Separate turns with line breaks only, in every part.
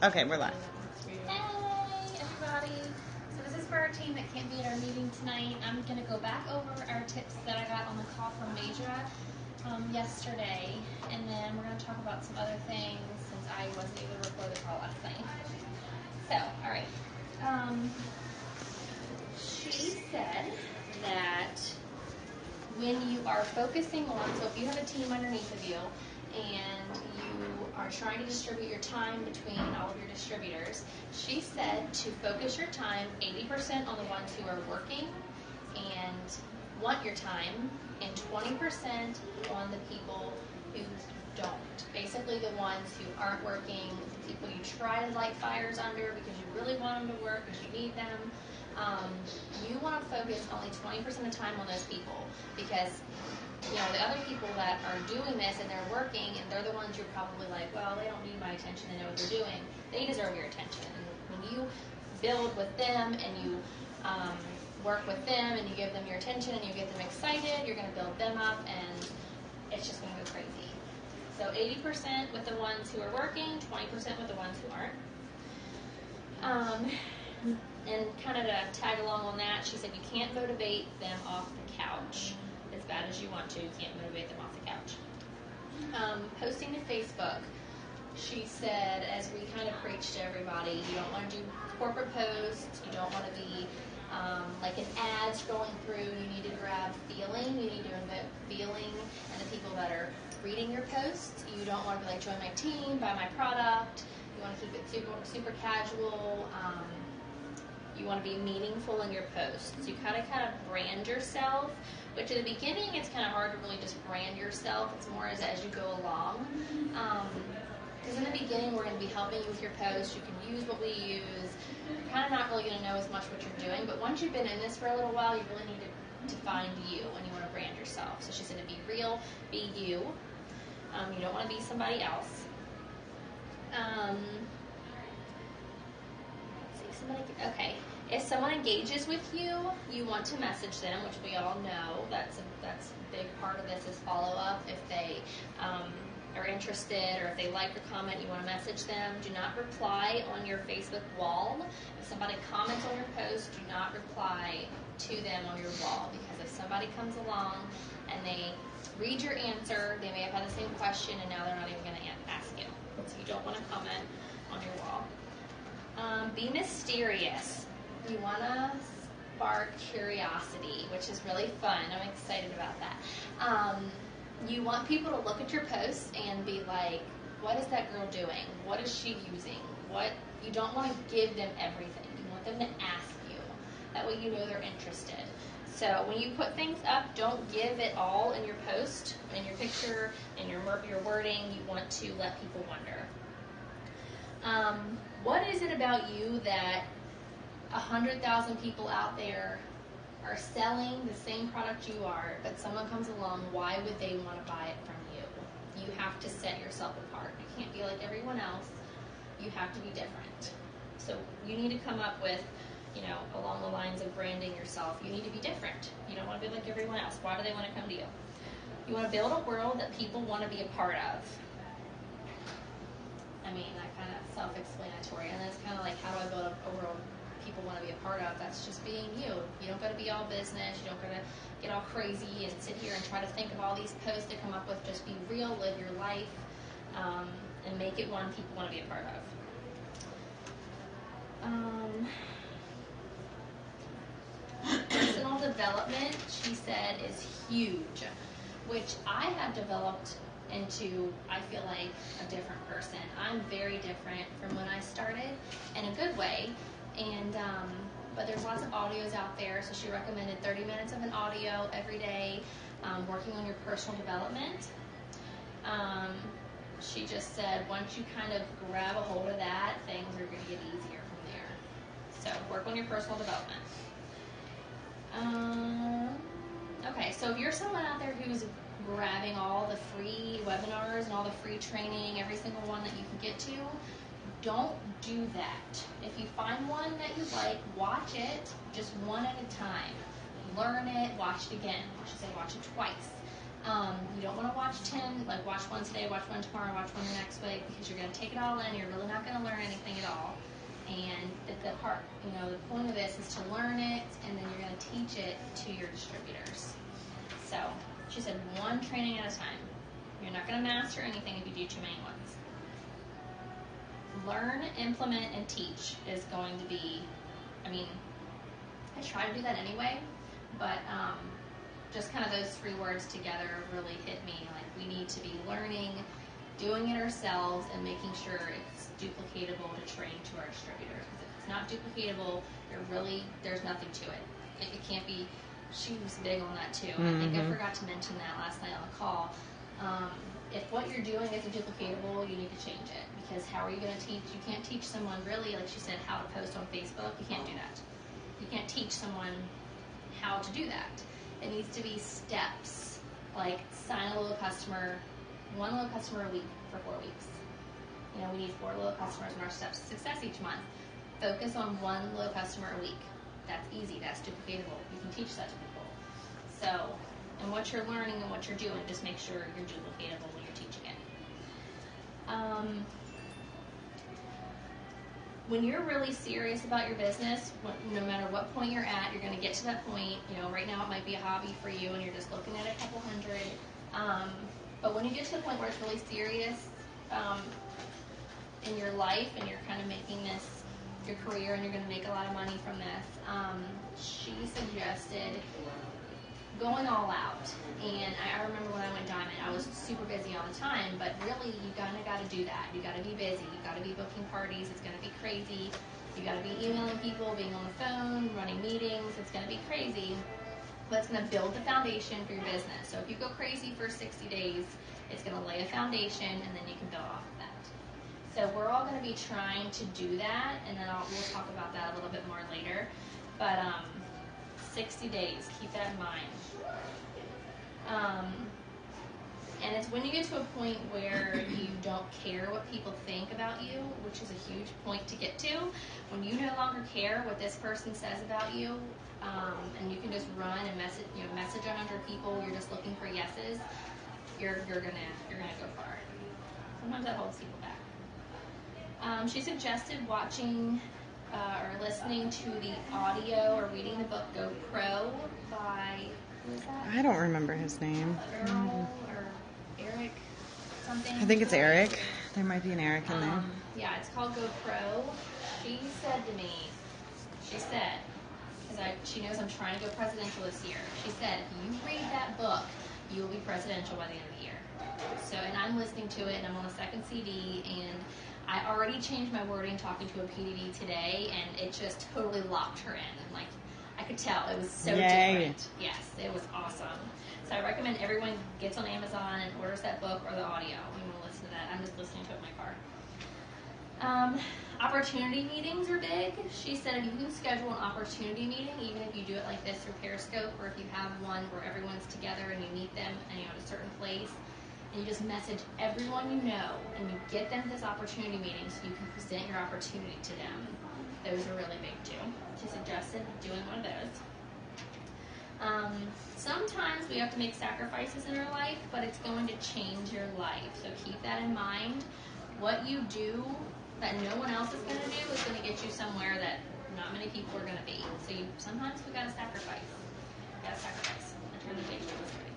Okay, we're live.
Hey, everybody. So this is for our team that can't be at our meeting tonight. I'm going to go back over our tips that I got on the call from Madra yesterday, and then we're going to talk about some other things since I wasn't able to record the call last night. So, all right. She said that when you are focusing on, so if you have a team underneath of you, and you are trying to distribute your time between all of your distributors, she said to focus your time 80% on the ones who are working and want your time, and 20% on the people who don't. Basically the ones who aren't working, the people you try to light fires under because you really want them to work, because you need them. You want to focus only 20% of the time on those people, because the other people that are doing this and they're working and they're the ones you're probably like, well, they don't need my attention, they know what they're doing. They deserve your attention. And when you build with them and you work with them and you give them your attention and you get them excited, you're going to build them up and it's just going to go crazy. So 80% with the ones who are working, 20% with the ones who aren't. And kind of to tag along on that, she said you can't motivate them off the couch. As bad as you want to, you can't motivate them off the couch. Posting to Facebook, she said, as we kind of preach to everybody, you don't want to do corporate posts, you don't want to be like an ad scrolling through, you need to grab feeling, you need to invoke feeling and the people that are reading your posts. You don't want to be like, join my team, buy my product, you want to keep it super casual. You want to be meaningful in your posts. You kind of brand yourself, which in the beginning it's kind of hard to really just brand yourself. It's more as you go along. Because in the beginning we're going to be helping you with your posts. You can use what we use. You're kind of not really going to know as much what you're doing. But once you've been in this for a little while, you really need to find you when you want to brand yourself. So she said to be real, be you. You don't want to be somebody else. Okay. If someone engages with you, you want to message them, which we all know. That's a big part of this is follow-up. If they are interested or if they like your comment, you want to message them. Do not reply on your Facebook wall. If somebody comments on your post, do not reply to them on your wall, because if somebody comes along and they read your answer, they may have had the same question and now they're not even going to ask you. So you don't want to comment on your wall. Be mysterious. You want to spark curiosity, which is really fun. I'm excited about that. You want people to look at your posts and be like, what is that girl doing? What is she using? You don't want to give them everything. You want them to ask you. That way you know they're interested. So when you put things up, don't give it all in your post, in your picture, in your wording. You want to let people wonder. What is it about you that 100,000 people out there are selling the same product you are, but someone comes along, why would they want to buy it from you? You have to set yourself apart. You can't be like everyone else. You have to be different. So you need to come up with, along the lines of branding yourself, you need to be different. You don't want to be like everyone else. Why do they want to come to you? You want to build a world that people want to be a part of. I mean, that kind of self-explanatory. And that's kind of like, how do I build a world people want to be a part of? That's just being you. You don't got to be all business. You don't got to get all crazy and sit here and try to think of all these posts to come up with. Just be real, live your life, and make it one people want to be a part of. Personal development, she said, is huge, which I have developed into, I feel like, a different person. I'm very different from when I started, in a good way. And but there's lots of audios out there, so she recommended 30 minutes of an audio every day, working on your personal development. She just said once you kind of grab a hold of that, things are going to get easier from there. So work on your personal development. Okay, so if you're someone out there who's grabbing all the free webinars and all the free training, every single one that you can get to, don't do that. If you find one that you like, watch it just one at a time. Learn it, watch it again. I should say watch it twice. You don't want to watch 10, like watch one today, watch one tomorrow, watch one the next week, because you're going to take it all in. You're really not going to learn anything at all. And the part, the point of this is to learn it, and then you're going to teach it to your distributors. So she said one training at a time. You're not going to master anything if you do too many ones. Learn, implement, and teach is going to be, I try to do that anyway, but just kind of those three words together really hit me. Like, we need to be learning, doing it ourselves, and making sure it's duplicatable to train to our distributors. Because if it's not duplicatable, there's nothing to it. It can't be. She was big on that too. I think I forgot to mention that last night on the call. If what you're doing isn't duplicatable, you need to change it. Because how are you going to teach? You can't teach someone really, like she said, how to post on Facebook. You can't do that. You can't teach someone how to do that. It needs to be steps, like sign a little customer, one little customer a week for 4 weeks. We need 4 little customers in our steps to success each month. Focus on one little customer a week. That's easy. That's duplicatable. You can teach that to people. So, and what you're learning and what you're doing, just make sure you're duplicatable when you're teaching it. When you're really serious about your business, no matter what point you're at, you're going to get to that point. Right now it might be a hobby for you and you're just looking at a couple hundred. But when you get to the point where it's really serious in your life and you're kind of making this your career and you're going to make a lot of money from this, she suggested going all out. And I remember when I went diamond, I was super busy all the time, but really you got to do that. You got to be busy. You got to be booking parties. It's going to be crazy. You got to be emailing people, being on the phone, running meetings. It's going to be crazy, but it's going to build the foundation for your business. So if you go crazy for 60 days, it's going to lay a foundation, and then you can build off of that. So we're all going to be trying to do that, and then we'll talk about that a little bit more later. But 60 days, keep that in mind. And it's when you get to a point where you don't care what people think about you, which is a huge point to get to. When you no longer care what this person says about you, and you can just run and message 100 people, you're just looking for yeses, you're gonna go far. Sometimes that holds people back. She suggested watching or listening to the audio or reading the book Go Pro by, who is that?
I don't remember his name.
Earl or Eric something.
I think it's Eric. There might be an Eric in there.
Yeah, it's called Go Pro. She said to me, because she knows I'm trying to go presidential this year. She said, if you read that book, you will be presidential by the end of the year. So, and I'm listening to it, and I'm on the second CD, and I already changed my wording talking to a PDD today, and it just totally locked her in. Like, I could tell. It was so different. Yes, it was awesome. So I recommend everyone gets on Amazon and orders that book or the audio. I'm going to listen to that. I'm just listening to it in my car. Opportunity meetings are big. She said if you can schedule an opportunity meeting, even if you do it like this through Periscope, or if you have one where everyone's together and you meet them at a certain place, and you just message everyone you know, and you get them to this opportunity meeting so you can present your opportunity to them. Those are really big too. She suggested doing one of those. Sometimes we have to make sacrifices in our life, but it's going to change your life. So keep that in mind. What you do that no one else is going to do is going to get you somewhere that not many people are going to be. So sometimes we got to sacrifice. I turn the page to this way.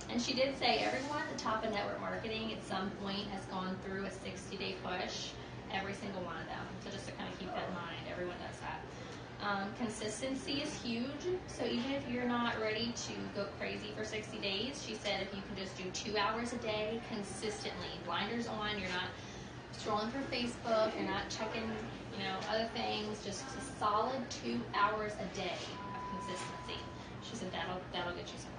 And she did say everyone at the top of network marketing at some point has gone through a 60-day push, every single one of them. So just to kind of keep that in mind, everyone does that. Consistency is huge. So even if you're not ready to go crazy for 60 days, she said if you can just do 2 hours a day consistently, blinders on, you're not scrolling through Facebook, you're not checking, other things, just a solid 2 hours a day of consistency. She said that'll get you somewhere.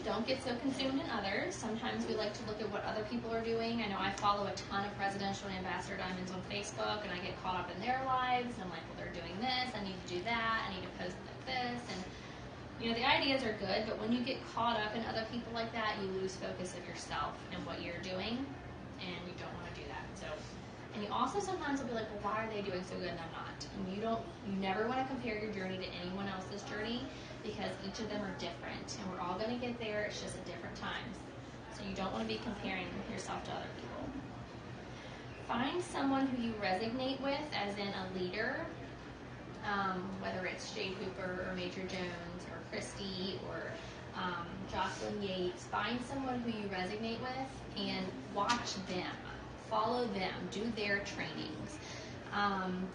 Don't get so consumed in others. Sometimes we like to look at what other people are doing. I know I follow a ton of presidential and ambassador diamonds on Facebook, and I get caught up in their lives. And I'm like, well, they're doing this. I need to do that. I need to post like this. And, the ideas are good, but when you get caught up in other people like that, you lose focus of yourself and what you're doing, and you don't want to do that. So And you also sometimes will be like, well, why are they doing so good and I'm not? And you never want to compare your journey to anyone else's journey, because each of them are different, and we're all going to get there. It's just at different times. So you don't want to be comparing yourself to other people. Find someone who you resonate with, as in a leader, whether it's Jade Hooper or Major Jones or Christy or Jocelyn Yates. Find someone who you resonate with and watch them. Follow them. Do their trainings.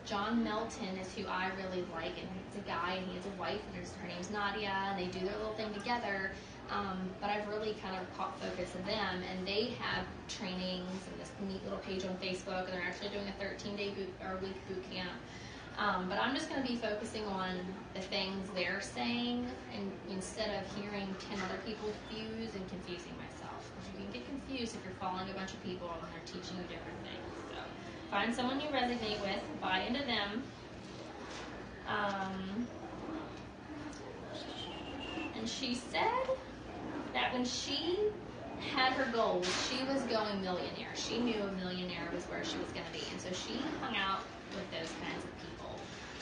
John Melton is who I really like, and he's a guy, and he has a wife, and her name's Nadia, and they do their little thing together. But I've really kind of caught focus of them, and they have trainings and this neat little page on Facebook, and they're actually doing a 13-day week boot camp. But I'm just going to be focusing on the things they're saying, and instead of hearing 10 other people fuse and confusing myself. Because you can get confused if you're following a bunch of people and they're teaching you different things. So find someone you resonate with, buy into them. And she said that when she had her goals, she was going millionaire. She knew a millionaire was where she was going to be. And so she hung out with those kinds of people.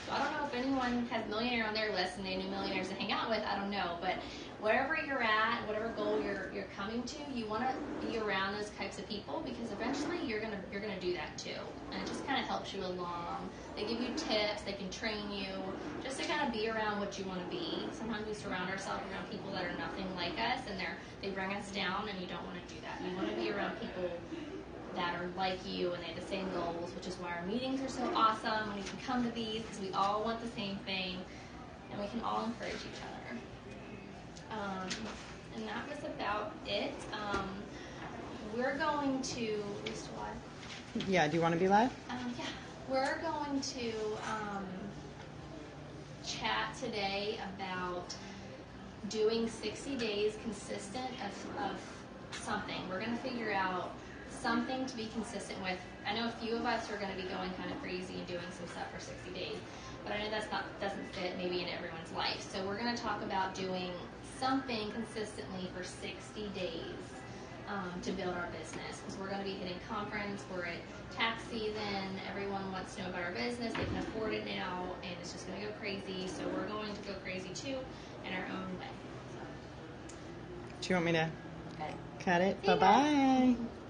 So I don't know if anyone has millionaire on their list and they knew millionaires to hang out with. I don't know. But wherever you're at, whatever goal you're coming to, you want to be around those types of people, because eventually you're gonna do that too. And it just kind of helps you along. They give you tips. They can train you just to kind of be around what you want to be. Sometimes we surround ourselves around people that are nothing like us, and they bring us down, and you don't want to do that. You want to be around people that are like you and they have the same goals, which is why our meetings are so awesome when you can come to these, because we all want the same thing and we can all encourage each other. And that was about it. We're going to, are we still live?
Yeah, do you want to be live?
Yeah, we're going to chat today about doing 60 days consistent of something. We're going to figure out something to be consistent with. I know a few of us are going to be going kind of crazy and doing some stuff for 60 days, but I know doesn't fit maybe in everyone's life. So we're going to talk about doing something consistently for 60 days to build our business, because we're going to be hitting conference. We're at tax season. Everyone wants to know about our business. They can afford it now, and it's just going to go crazy. So we're going to go crazy too in our own way. So.
Do you want me to
Okay.
cut it?
See you
Bye-bye.
guys.